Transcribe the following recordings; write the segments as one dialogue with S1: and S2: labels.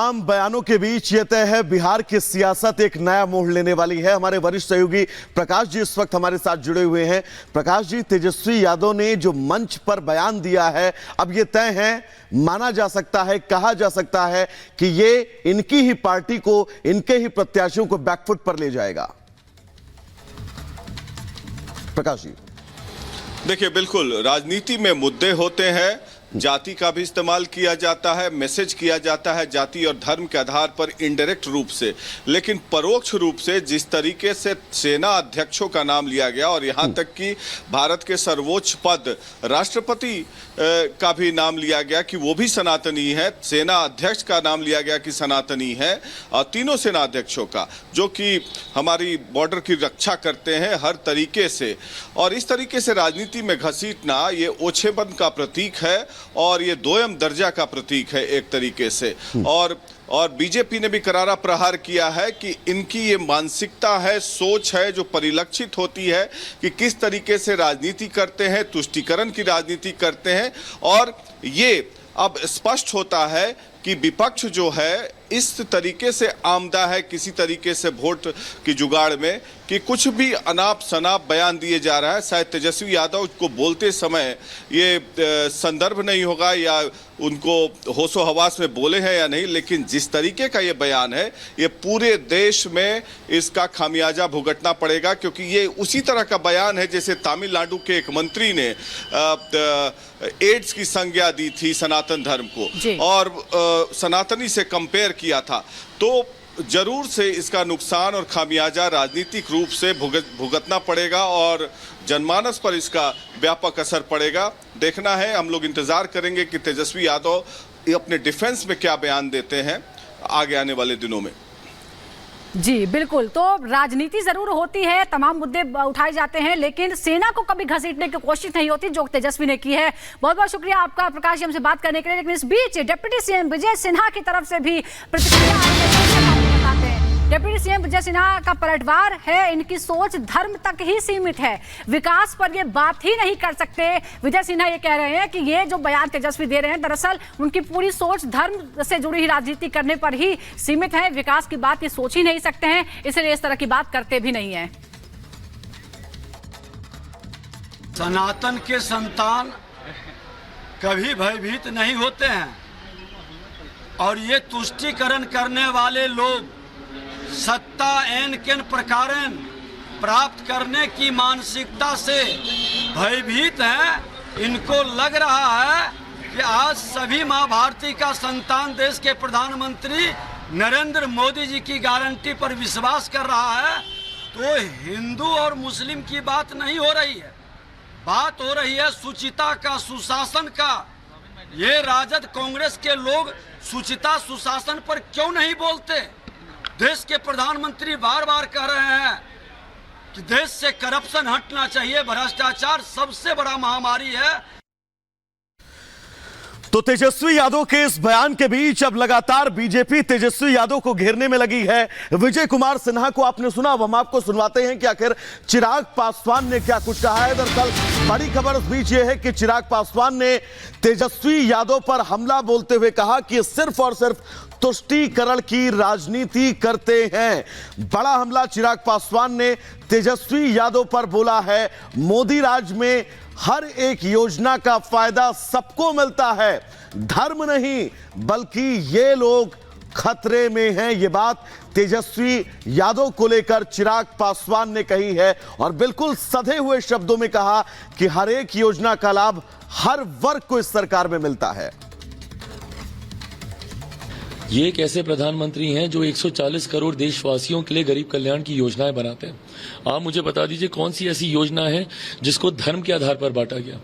S1: तमाम बयानों के बीच यह तय है बिहार की सियासत एक नया मोड़ लेने वाली है। हमारे वरिष्ठ सहयोगी प्रकाश जी इस वक्त हमारे साथ जुड़े हुए हैं। प्रकाश जी, तेजस्वी यादव ने जो मंच पर बयान दिया है, अब यह तय है, माना जा सकता है, कहा जा सकता है कि ये इनकी ही पार्टी को, इनके ही प्रत्याशियों को बैकफुट पर ले जाएगा। प्रकाश जी,
S2: देखिए, बिल्कुल राजनीति में मुद्दे होते हैं, जाति का भी इस्तेमाल किया जाता है, मैसेज किया जाता है जाति और धर्म के आधार पर इनडायरेक्ट रूप से, लेकिन परोक्ष रूप से जिस तरीके से सेना अध्यक्षों का नाम लिया गया और यहाँ तक कि भारत के सर्वोच्च पद राष्ट्रपति का भी नाम लिया गया कि वो भी सनातनी है, सेना अध्यक्ष का नाम लिया गया कि सनातनी है, और तीनों सेना अध्यक्षों का जो कि हमारी बॉर्डर की रक्षा करते हैं हर तरीके से, और इस तरीके से राजनीति में घसीटना ये ओछेपन का प्रतीक है और ये दोयम दर्जा का प्रतीक है एक तरीके से। और बीजेपी ने भी करारा प्रहार किया है कि इनकी ये मानसिकता है, सोच है जो परिलक्षित होती है कि किस तरीके से राजनीति करते हैं, तुष्टीकरण की राजनीति करते हैं, और ये अब स्पष्ट होता है कि विपक्ष जो है इस तरीके से आमदा है किसी तरीके से वोट की जुगाड़ में कि कुछ भी अनाप शनाप बयान दिए जा रहा है। शायद तेजस्वी यादव को बोलते समय ये संदर्भ नहीं होगा या उनको होशो हवास में बोले हैं या नहीं, लेकिन जिस तरीके का ये बयान है ये पूरे देश में इसका खामियाजा भुगतना पड़ेगा, क्योंकि ये उसी तरह का बयान है जैसे तमिलनाडु के एक मंत्री ने एड्स की संज्ञा दी थी सनातन धर्म को और सनातनी से कंपेयर किया था। तो जरूर से इसका नुकसान और खामियाजा राजनीतिक रूप से भुगतना पड़ेगा और जनमानस पर इसका व्यापक असर पड़ेगा। देखना है, हम लोग इंतजार करेंगे कि तेजस्वी यादव अपने डिफेंस में क्या बयान देते हैं आगे आने वाले दिनों में।
S3: जी बिल्कुल, तो राजनीति जरूर होती है, तमाम मुद्दे उठाए जाते हैं, लेकिन सेना को कभी घसीटने की कोशिश नहीं होती जो तेजस्वी ने की है। बहुत बहुत शुक्रिया आपका प्रकाश जी हमसे बात करने के लिए। लेकिन इस बीच डिप्टी सीएम विजय सिन्हा की तरफ से भी प्रतिक्रिया। डिप्टी सीएम विजय सिन्हा का पलटवार है, इनकी सोच धर्म तक ही सीमित है, विकास पर ये बात ही नहीं कर सकते। विजय सिन्हा ये कह रहे हैं कि ये जो बयान तेजस्वी दे रहे हैं दरअसल उनकी पूरी सोच धर्म से जुड़ी ही राजनीति करने पर ही सीमित है, विकास की बात ये सोच ही नहीं सकते हैं, इसलिए इस तरह की बात करते भी नहीं है।
S4: सनातन के संतान कभी भयभीत नहीं होते हैं और ये तुष्टीकरण करने वाले लोग सत्ता एन केन प्रकारन प्राप्त करने की मानसिकता से भयभीत हैं। इनको लग रहा है कि आज सभी मां भारती का संतान देश के प्रधानमंत्री नरेंद्र मोदी जी की गारंटी पर विश्वास कर रहा है। तो हिंदू और मुस्लिम की बात नहीं हो रही है, बात हो रही है सुचिता का, सुशासन का। ये राजद कांग्रेस के लोग सुचिता सुशासन पर क्यों नहीं बोलते? देश के प्रधानमंत्री बार बार कह रहे हैं कि देश से करप्शन हटना चाहिए, भ्रष्टाचार सबसे बड़ा महामारी है।
S1: तो तेजस्वी यादव के इस बयान के बीच अब लगातार बीजेपी तेजस्वी यादव को घेरने में लगी है। विजय कुमार सिन्हा को आपने सुना, अब हम आपको सुनवाते हैं कि आखिर चिराग पासवान ने क्या कुछ कहा है। दरअसल बड़ी खबर इस बीच यह है कि चिराग पासवान ने तेजस्वी यादव पर हमला बोलते हुए कहा कि सिर्फ और सिर्फ तुष्टीकरण की राजनीति करते हैं। बड़ा हमला चिराग पासवान ने तेजस्वी यादव पर बोला है। मोदी राज में हर एक योजना का फायदा सबको मिलता है, धर्म नहीं बल्कि ये लोग खतरे में हैं। ये बात तेजस्वी यादव को लेकर चिराग पासवान ने कही है और बिल्कुल सधे हुए शब्दों में कहा कि हर एक योजना का लाभ हर वर्ग को इस सरकार में मिलता है।
S5: ये एक ऐसे प्रधानमंत्री हैं जो 140 करोड़ देशवासियों के लिए गरीब कल्याण की योजनाएं बनाते हैं। आप मुझे बता दीजिए कौन सी ऐसी योजना है जिसको धर्म के आधार पर बांटा गया?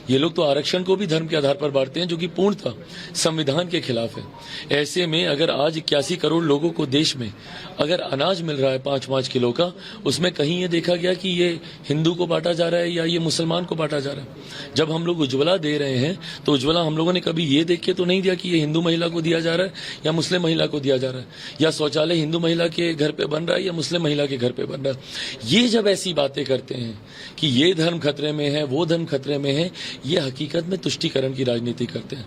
S5: ये लोग तो आरक्षण को भी धर्म के आधार पर बांटते हैं, जो कि पूर्णतः संविधान के खिलाफ है। ऐसे में अगर आज 81 करोड़ लोगों को देश में अगर अनाज मिल रहा है 5-5 किलो का, उसमें कहीं ये देखा गया कि ये हिंदू को बांटा जा रहा है या ये मुसलमान को बांटा जा रहा है। जब हम लोग उज्ज्वला दे रहे हैं तो उज्ज्वला हम लोगों ने कभी ये देख के तो नहीं दिया कि ये हिंदू महिला को दिया जा रहा है या मुस्लिम महिला को दिया जा रहा है, या शौचालय हिंदू महिला के घर पे बन रहा है या मुस्लिम महिला के घर पे बन रहा है। ये जब ऐसी बातें करते हैं कि ये धर्म खतरे में है, वो धर्म खतरे में है, ये हकीकत में तुष्टीकरण की राजनीति करते हैं।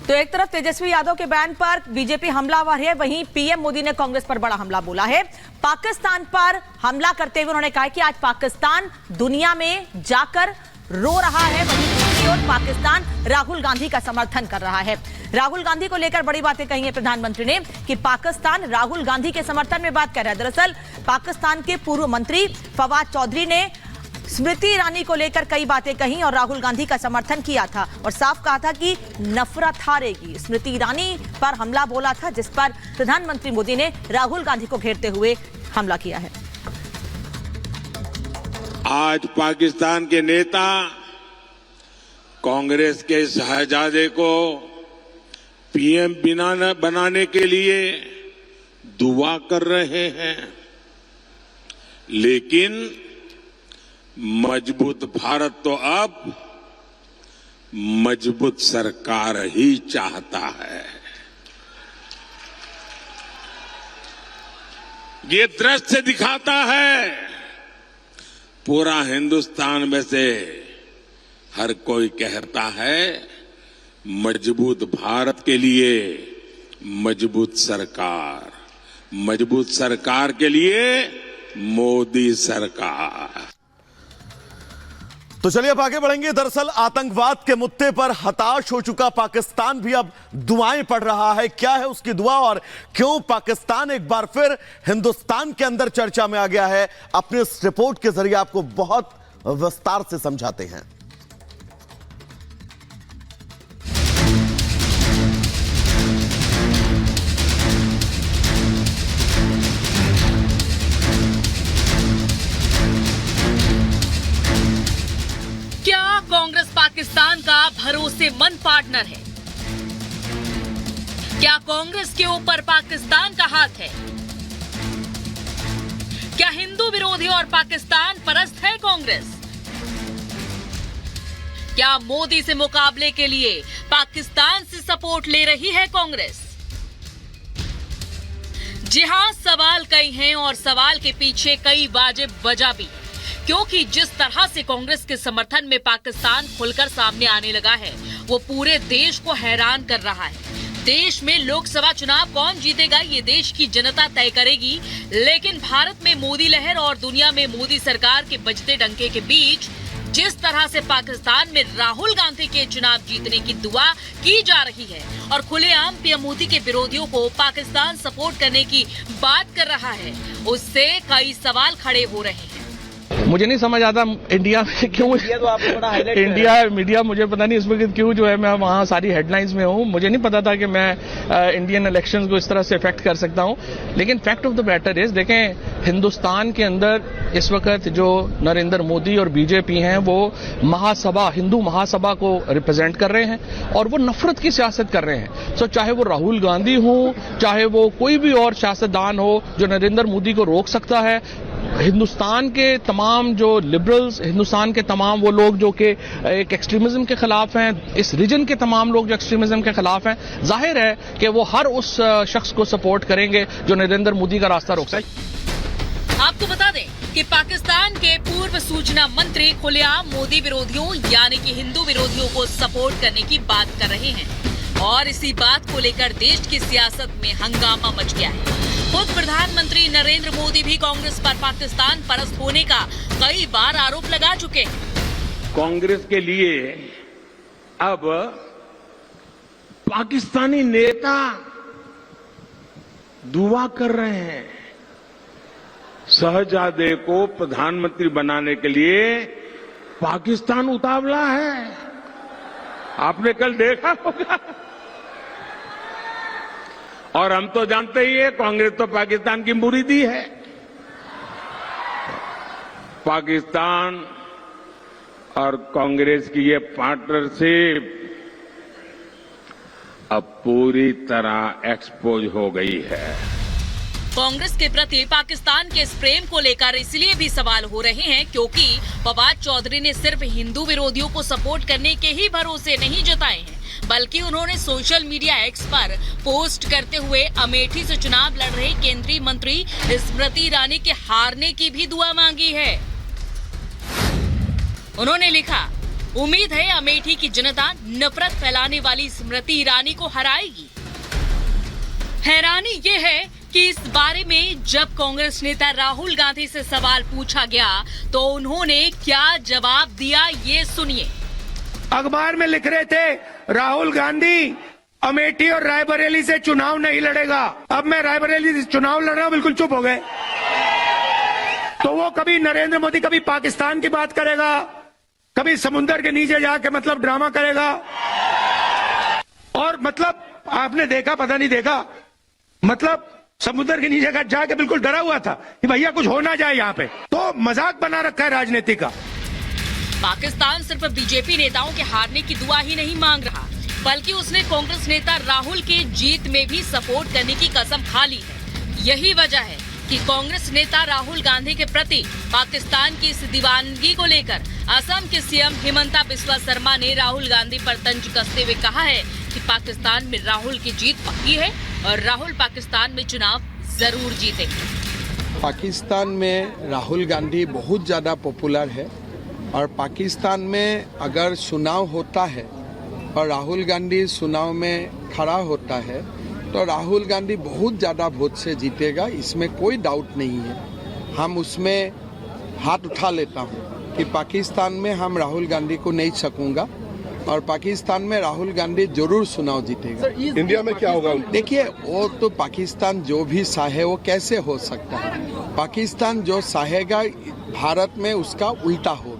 S6: तो एक तरफ तेजस्वी यादव के बयान पर बीजेपी हमलावर है, वहीं पीएम मोदी ने कांग्रेस पर बड़ा हमला बोला है। पाकिस्तान पर हमला करते हुए उन्होंने कहा कि आज पाकिस्तान दुनिया में जाकर रो रहा है, वहीं दूसरी ओर पाकिस्तान राहुल गांधी का समर्थन कर रहा है। राहुल गांधी को लेकर बड़ी बातें कही है प्रधानमंत्री ने कि पाकिस्तान राहुल गांधी के समर्थन में बात कर रहा है। दरअसल पाकिस्तान के पूर्व मंत्री फवाद चौधरी ने स्मृति ईरानी को लेकर कई बातें कही और राहुल गांधी का समर्थन किया था और साफ कहा था कि नफरत हारेगी। स्मृति ईरानी पर हमला बोला था, जिस पर प्रधानमंत्री मोदी ने राहुल गांधी को घेरते हुए हमला किया है।
S7: आज पाकिस्तान के नेता कांग्रेस के शहजादे को पीएम बनाने के लिए दुआ कर रहे हैं, लेकिन मजबूत भारत तो अब मजबूत सरकार ही चाहता है। ये दृश्य दिखाता है पूरा हिंदुस्तान में से हर कोई कहता है मजबूत भारत के लिए मजबूत सरकार के लिए मोदी सरकार।
S1: तो चलिए अब आगे बढ़ेंगे। दरअसल आतंकवाद के मुद्दे पर हताश हो चुका पाकिस्तान भी अब दुआएं पढ़ रहा है। क्या है उसकी दुआ और क्यों पाकिस्तान एक बार फिर हिंदुस्तान के अंदर चर्चा में आ गया है, अपने इस रिपोर्ट के जरिए आपको बहुत विस्तार से समझाते हैं।
S8: क्या कांग्रेस पाकिस्तान का भरोसेमंद पार्टनर है? क्या कांग्रेस के ऊपर पाकिस्तान का हाथ है? क्या हिंदू विरोधी और पाकिस्तान परस्त है कांग्रेस? क्या मोदी से मुकाबले के लिए पाकिस्तान से सपोर्ट ले रही है कांग्रेस? जी हां, सवाल कई हैं और सवाल के पीछे कई वाजिब वजह भी, क्योंकि जिस तरह से कांग्रेस के समर्थन में पाकिस्तान खुलकर सामने आने लगा है वो पूरे देश को हैरान कर रहा है। देश में लोकसभा चुनाव कौन जीतेगा ये देश की जनता तय करेगी, लेकिन भारत में मोदी लहर और दुनिया में मोदी सरकार के बजते डंके के बीच जिस तरह से पाकिस्तान में राहुल गांधी के चुनाव जीतने की दुआ की जा रही है और खुलेआम पीएम मोदी के विरोधियों को पाकिस्तान सपोर्ट करने की बात कर रहा है, उससे कई सवाल खड़े हो रहे हैं।
S9: मुझे नहीं समझ आता इंडिया में क्यों इंडिया मीडिया मुझे पता नहीं इसमें क्यों जो है मैं वहाँ सारी हेडलाइंस में हूँ। मुझे नहीं पता था कि मैं इंडियन इलेक्शंस को इस तरह से इफेक्ट कर सकता हूँ, लेकिन fact of the matter is, देखें हिंदुस्तान के अंदर इस वक्त जो नरेंद्र मोदी और बीजेपी हैं वो महासभा, हिंदू महासभा को रिप्रेजेंट कर रहे हैं और वो नफरत की सियासत कर रहे हैं। सो चाहे वो राहुल गांधी हो, चाहे वो कोई भी और सियासतदान हो जो नरेंद्र मोदी को रोक सकता है, हिंदुस्तान के तमाम जो लिबरल्स, हिंदुस्तान के तमाम वो लोग जो कि एक एक्सट्रीमिज्म के खिलाफ हैं, इस रीजन के तमाम लोग जो एक्सट्रीमिज्म के खिलाफ हैं, जाहिर है कि वो हर उस शख्स को सपोर्ट करेंगे जो नरेंद्र मोदी का रास्ता रोक सके।
S8: आपको बता दें कि पाकिस्तान के पूर्व सूचना मंत्री खुलेआम मोदी विरोधियों यानी कि हिंदू विरोधियों को सपोर्ट करने की बात कर रहे हैं और इसी बात को लेकर देश की सियासत में हंगामा मच गया है। खुद प्रधानमंत्री नरेंद्र मोदी भी कांग्रेस पर पाकिस्तान परस्त होने का कई बार आरोप लगा चुके हैं।
S7: कांग्रेस के लिए अब पाकिस्तानी नेता दुआ कर रहे हैं, शहजादे को प्रधानमंत्री बनाने के लिए पाकिस्तान उतावला है। आपने कल देखा होगा और हम तो जानते ही है कांग्रेस तो पाकिस्तान की मुरीदी है। पाकिस्तान और कांग्रेस की ये पार्टनरशिप अब पूरी तरह एक्सपोज हो गई है।
S8: कांग्रेस के प्रति पाकिस्तान के इस प्रेम को लेकर इसलिए भी सवाल हो रहे हैं क्योंकि फवाद चौधरी ने सिर्फ हिंदू विरोधियों को सपोर्ट करने के ही भरोसे नहीं जताए हैं, बल्कि उन्होंने सोशल मीडिया एक्स पर पोस्ट करते हुए अमेठी से चुनाव लड़ रहे केंद्रीय मंत्री स्मृति ईरानी के हारने की भी दुआ मांगी है। उन्होंने लिखा, उम्मीद है अमेठी की जनता नफरत फैलाने वाली स्मृति ईरानी को हराएगी। हैरानी ये है कि इस बारे में जब कांग्रेस नेता राहुल गांधी से सवाल पूछा गया तो उन्होंने क्या जवाब दिया, ये सुनिए।
S10: अखबार में लिख रहे थे राहुल गांधी अमेठी और रायबरेली से चुनाव नहीं लड़ेगा। अब मैं रायबरेली से चुनाव लड़ रहा हूं, बिल्कुल चुप हो गए। तो वो कभी नरेंद्र मोदी, कभी पाकिस्तान की बात करेगा, कभी समुद्र के नीचे जाके मतलब ड्रामा करेगा। और मतलब आपने देखा, पता नहीं देखा, मतलब समुद्र के नीचे जाके बिल्कुल डरा हुआ था कि भैया कुछ हो ना जाए यहाँ पे। तो मजाक बना रखा है राजनीति का।
S8: पाकिस्तान सिर्फ बीजेपी नेताओं के हारने की दुआ ही नहीं मांग रहा, बल्कि उसने कांग्रेस नेता राहुल के जीत में भी सपोर्ट करने की कसम खा ली है। यही वजह है कि कांग्रेस नेता राहुल गांधी के प्रति पाकिस्तान की इस दीवानगी को लेकर असम के सीएम हिमंता बिस्वा शर्मा ने राहुल गांधी पर तंज कसते हुए कहा है कि पाकिस्तान में राहुल की जीत पक्की है और राहुल पाकिस्तान में चुनाव जरूर जीतेंगे।
S11: पाकिस्तान में राहुल गांधी बहुत ज़्यादा पॉपुलर है और पाकिस्तान में अगर चुनाव होता है और राहुल गांधी चुनाव में खड़ा होता है तो राहुल गांधी बहुत ज़्यादा वोट से जीतेगा, इसमें कोई डाउट नहीं है। हम उसमें हाथ उठा लेता हूँ कि पाकिस्तान में हम राहुल गांधी को नहीं सकूंगा और पाकिस्तान में राहुल गांधी जरूर चुनाव जीतेगा।
S12: इंडिया में क्या होगा?
S11: देखिए, वो तो पाकिस्तान जो भी चाहे वो कैसे हो सकता है। पाकिस्तान जो चाहेगा भारत में उसका उल्टा हो।